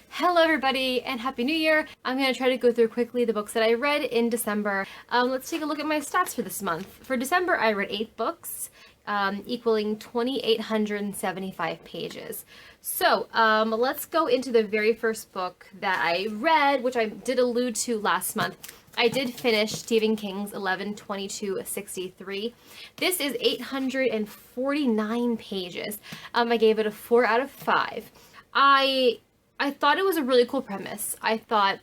Hello everybody and Happy New Year! I'm going to try to go through quickly the books that I read in December. Let's take a look at my stats for this month. For December I read 8 books, equaling 2,875 pages. So let's go into the very first book that I read, which I did allude to last month. I did finish Stephen King's 11/22/63. This is 849 pages. I gave it a 4 out of 5. I thought it was a really cool premise. I thought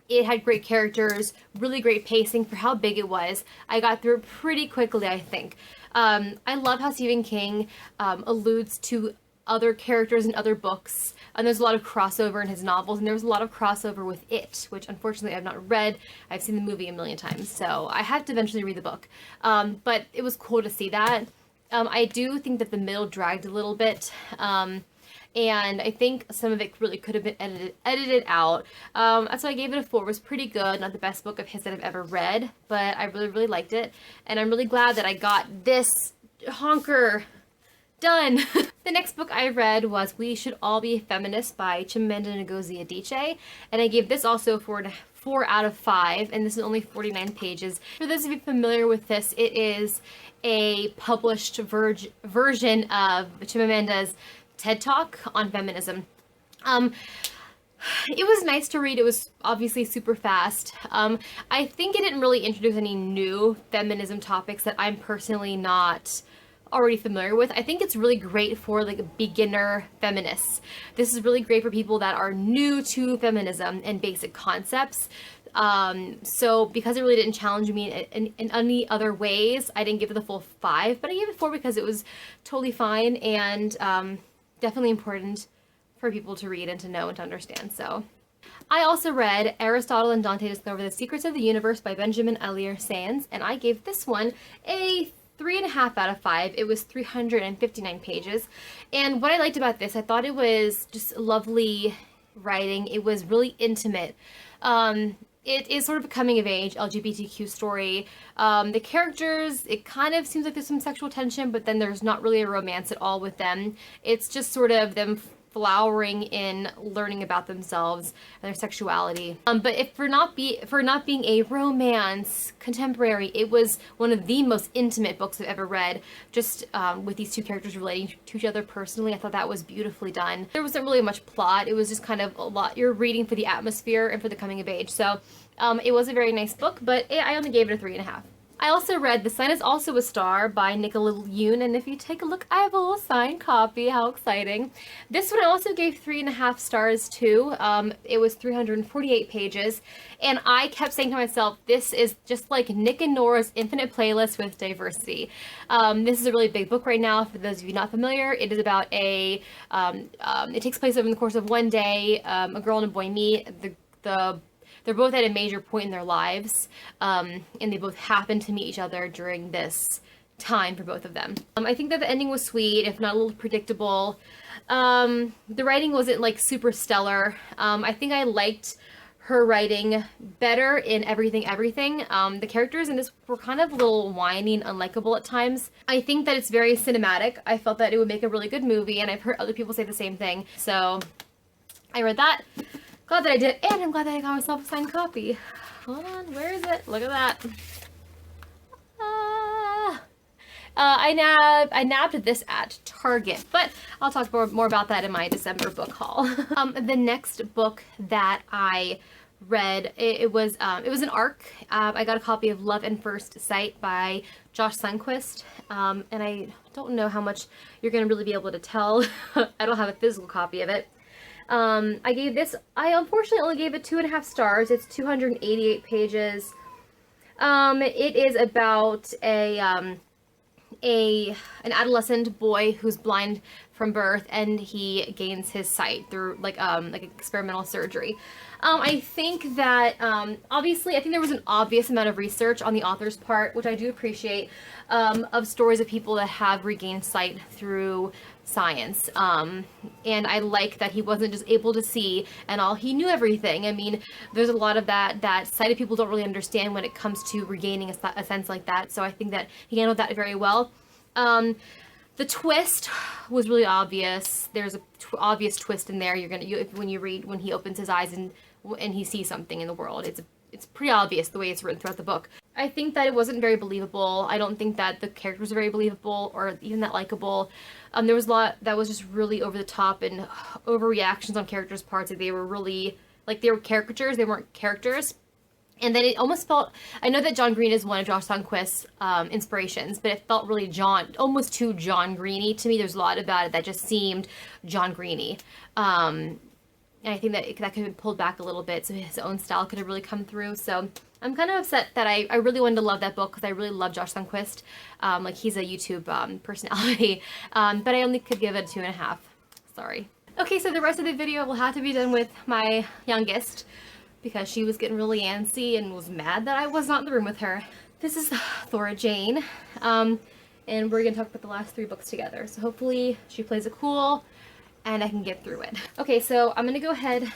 it had great characters, really great pacing for how big it was. I got through it pretty quickly, I think. I love how Stephen King alludes to other characters in other books, and there's a lot of crossover in his novels, and there was a lot of crossover with It, which unfortunately I've not read. I've seen the movie a million times, so I have to eventually read the book. But it was cool to see that. I do think that the middle dragged a little bit. And I think some of it really could have been edited out. So I gave it a 4. It was pretty good. Not the best book of his that I've ever read, but I really, really liked it. And I'm really glad that I got this honker done. The next book I read was We Should All Be Feminists by Chimamanda Ngozi Adichie. And I gave this also 4 out of 5, and this is only 49 pages. For those of you familiar with this, it is a published version of Chimamanda's TED Talk on feminism. It was nice to read. It was obviously super fast. I think it didn't really introduce any new feminism topics that I'm personally not already familiar with. I think it's really great for like beginner feminists. This is really great for people that are new to feminism and basic concepts. So because it really didn't challenge me in any other ways, I didn't give it the full 5, but I gave it 4 because it was totally fine and definitely important for people to read and to know and to understand. So I also read Aristotle and Dante Discover the Secrets of the Universe by Benjamin Elier Sands, and I gave this one a 3.5 out of 5. It was 359 pages. And what I liked about this, I thought it was just lovely writing. It was really intimate. It is sort of a coming-of-age LGBTQ story. The characters, it kind of seems like there's some sexual tension, but then there's not really a romance at all with them. It's just sort of them flowering in learning about themselves and their sexuality. But for not being a romance contemporary, it was one of the most intimate books I've ever read, just with these two characters relating to each other personally. I thought that was beautifully done. There wasn't really much plot. It was just kind of a lot. You're reading for the atmosphere and for the coming of age. So it was a very nice book, but I only gave it a 3.5. I also read The Sun Is Also a Star by Nicola Yoon, and if you take a look, I have a little signed copy. How exciting. This one I also gave 3.5 stars to. It was 348 pages, and I kept saying to myself, this is just like Nick and Nora's Infinite Playlist with diversity. This is a really big book right now. For those of you not familiar, it is about it takes place over the course of one day. A girl and a boy meet. They're both at a major point in their lives, and they both happen to meet each other during this time for both of them. I think that the ending was sweet, if not a little predictable. The writing wasn't like super stellar. I think I liked her writing better in Everything Everything. The characters in this were kind of a little whiny and unlikable at times. I think that it's very cinematic. I felt that it would make a really good movie, and I've heard other people say the same thing. So I read that. Glad that I did, and I'm glad that I got myself a signed copy. Hold on, where is it? Look at that. I nabbed this at Target, but I'll talk more about that in my December book haul. The next book that I read, it was an ARC. I got a copy of Love at First Sight by Josh Sundquist, and I don't know how much you're going to really be able to tell. I don't have a physical copy of it. I unfortunately only gave it 2.5 stars. It's 288 pages. It is about an adolescent boy who's blind from birth, and he gains his sight through like experimental surgery. I think that obviously I think there was an obvious amount of research on the author's part, which I do appreciate, of stories of people that have regained sight through science. And I like that he wasn't just able to see and he knew everything. I mean, there's a lot of that sighted people don't really understand when it comes to regaining a sense like that. So I think that he handled that very well. The twist was really obvious. There's a obvious twist in there. When you read, when he opens his eyes and he sees something in the world, it's pretty obvious the way it's written throughout the book. I think that it wasn't very believable. I don't think that the characters are very believable or even that likable. There was a lot that was just really over the top and overreactions on characters' parts. They were really, like, they were caricatures, they weren't characters. And then it almost felt, I know that John Green is one of Josh Sundquist's inspirations, but it felt really almost too John Greeny to me. There's a lot about it that just seemed John Greeny. And I think that that could have been pulled back a little bit so his own style could have really come through. So I'm kind of upset that I really wanted to love that book because I really love Josh Sundquist. Like, he's a YouTube personality. But I only could give it a 2.5. Sorry. Okay, so the rest of the video will have to be done with my youngest, because she was getting really antsy and was mad that I was not in the room with her. This is Thora Jane, and we're gonna talk about the last 3 books together. So hopefully she plays it cool and I can get through it. Okay, so I'm gonna go ahead,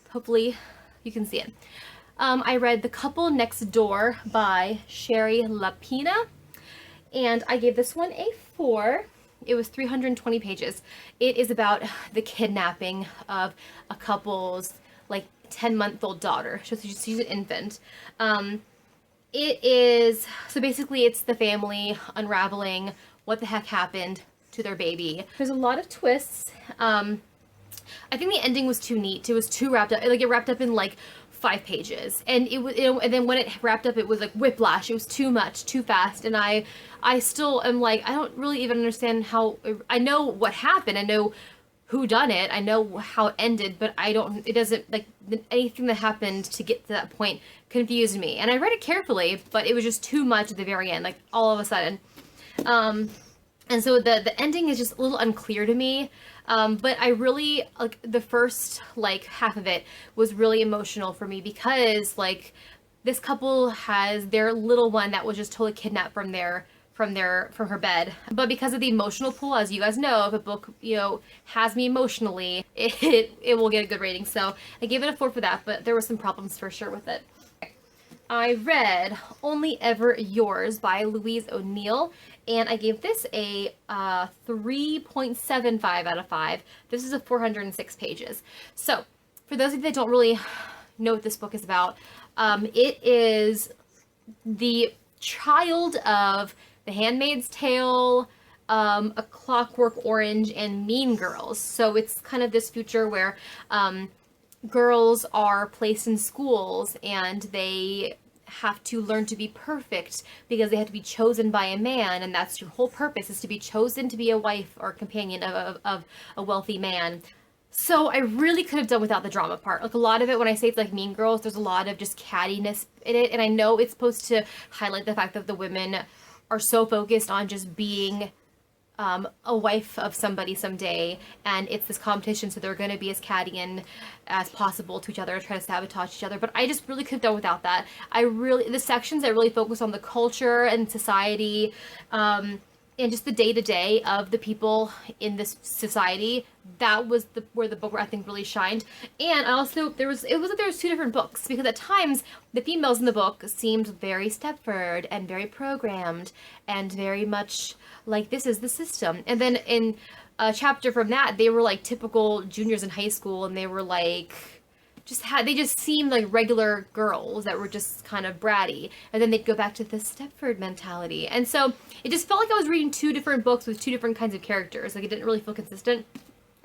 hopefully you can see it. I read The Couple Next Door by Sherry Lapina, and I gave this one a 4. It was 320 pages. It is about the kidnapping of a couple's, like, 10-month-old daughter. She's an infant. It is, so basically it's the family unraveling what the heck happened to their baby. There's a lot of twists. I think the ending was too neat. It was too wrapped up. Like, it wrapped up in like 5 pages, and it was, and then when it wrapped up, it was like whiplash. It was too much, too fast, and I still am like, I don't really even understand how. I know what happened. I know who done it. I know how it ended, but it doesn't, like, anything that happened to get to that point confused me. And I read it carefully, but it was just too much at the very end, like, all of a sudden. And so the ending is just a little unclear to me. But I really, like, the first, like, half of it was really emotional for me because, like, this couple has their little one that was just totally kidnapped from her bed. But because of the emotional pull, as you guys know, if a book, you know, has me emotionally, it will get a good rating. So I gave it a 4 for that, but there were some problems for sure with it. I read Only Ever Yours by Louise O'Neill, and I gave this a 3.75 out of 5. This is a 406 pages. So for those of you that don't really know what this book is about, it is the child of The Handmaid's Tale, A Clockwork Orange, and Mean Girls. So it's kind of this future where girls are placed in schools and they have to learn to be perfect because they have to be chosen by a man, and that's your whole purpose, is to be chosen to be a wife or companion of a wealthy man. So I really could have done without the drama part. Like, a lot of it, when I say it's like Mean Girls, there's a lot of just cattiness in it, and I know it's supposed to highlight the fact that the women are so focused on just being a wife of somebody someday, and it's this competition, so they're going to be as catty and as possible to each other, try to sabotage each other. But I just really could have done without that. The sections that really focus on the culture and society, and just the day-to-day of the people in this society, that was where the book, I think, really shined. And also, it was like there was 2 different books, because at times the females in the book seemed very Stepford and very programmed and very much like, this is the system. And then in a chapter from that, they were like typical juniors in high school, and they were like, they just seemed like regular girls that were just kind of bratty, and then they'd go back to the Stepford mentality. And so it just felt like I was reading 2 different books with 2 different kinds of characters. Like, it didn't really feel consistent.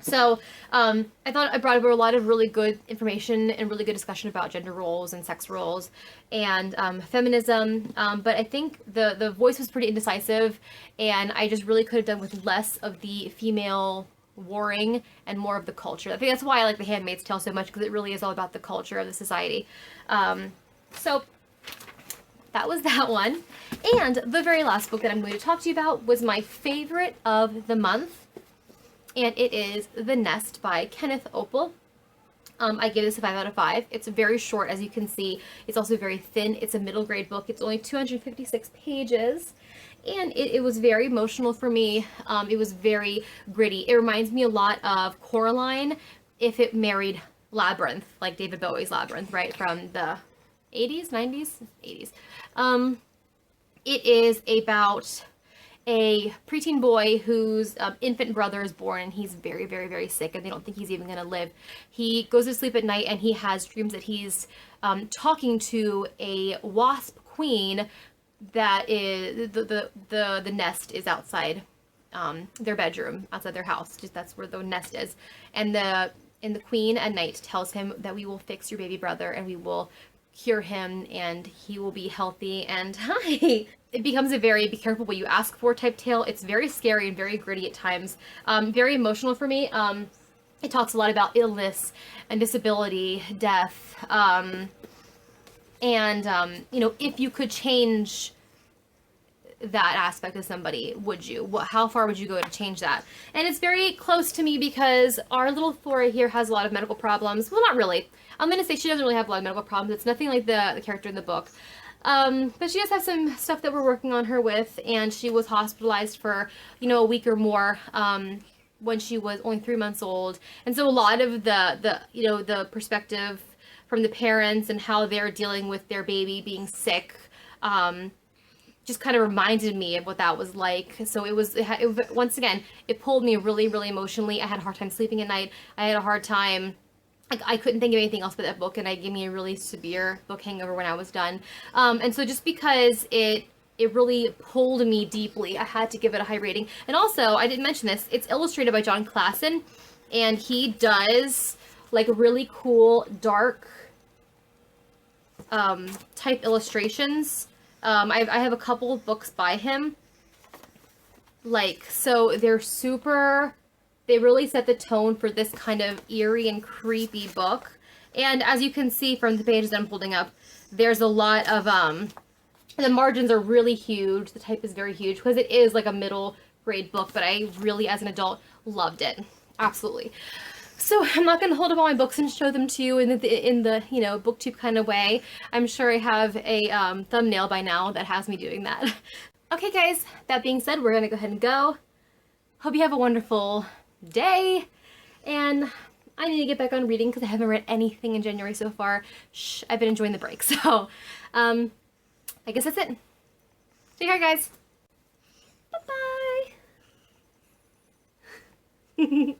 So I thought I brought over a lot of really good information and really good discussion about gender roles and sex roles and feminism. But I think the voice was pretty indecisive, and I just really could have done with less of the female warring and more of the culture. I think that's why I like The Handmaid's Tale so much, because it really is all about the culture of the society. So that was that one. And the very last book that I'm going to talk to you about was my favorite of the month, and it is The Nest by Kenneth Opel. I gave this a 5 out of 5. It's very short, as you can see. It's also very thin. It's a middle grade book. It's only 256 pages. And it was very emotional for me. It was very gritty. It reminds me a lot of Coraline if it married Labyrinth, like David Bowie's Labyrinth, right? From the 80s, 90s, 80s. It is about a preteen boy whose infant brother is born, and he's very, very, very sick, and they don't think he's even going to live. He goes to sleep at night, and he has dreams that he's talking to a wasp queen that is the nest is outside their bedroom, outside their house. Just that's where the nest is, and the queen at night tells him that we will fix your baby brother and we will cure him and he will be healthy. And hi, it becomes a very be careful what you ask for type tale. It's very scary and very gritty at times. Very emotional for me. It talks a lot about illness and disability, death, and you know, if you could change that aspect of somebody, would you? How far would you go to change that? And it's very close to me because our little Flora here has a lot of medical problems. Well, not really. I'm going to say she doesn't really have a lot of medical problems. It's nothing like the character in the book. But she does have some stuff that we're working on her with, and she was hospitalized for, you know, a week or more when she was only 3 months old. And so a lot of the you know, the perspective from the parents and how they're dealing with their baby being sick just kind of reminded me of what that was like. So once again, it pulled me really, really emotionally. I had a hard time sleeping at night. I had a hard time, I couldn't think of anything else but that book, and it gave me a really severe book hangover when I was done. And so just because it really pulled me deeply, I had to give it a high rating. And also, I didn't mention this, it's illustrated by John Klassen, and he does like really cool, dark type illustrations. I have a couple of books by him, like, so they really set the tone for this kind of eerie and creepy book. And as you can see from the pages I'm holding up, there's a lot of, the margins are really huge, the type is very huge, because it is like a middle grade book, but I really, as an adult, loved it. Absolutely. So I'm not going to hold up all my books and show them to you in the you know, booktube kind of way. I'm sure I have a thumbnail by now that has me doing that. Okay guys, that being said, we're going to go ahead and go. Hope you have a wonderful day, and I need to get back on reading because I haven't read anything in January so far. Shh, I've been enjoying the break, so I guess that's it. Take care guys. Bye-bye.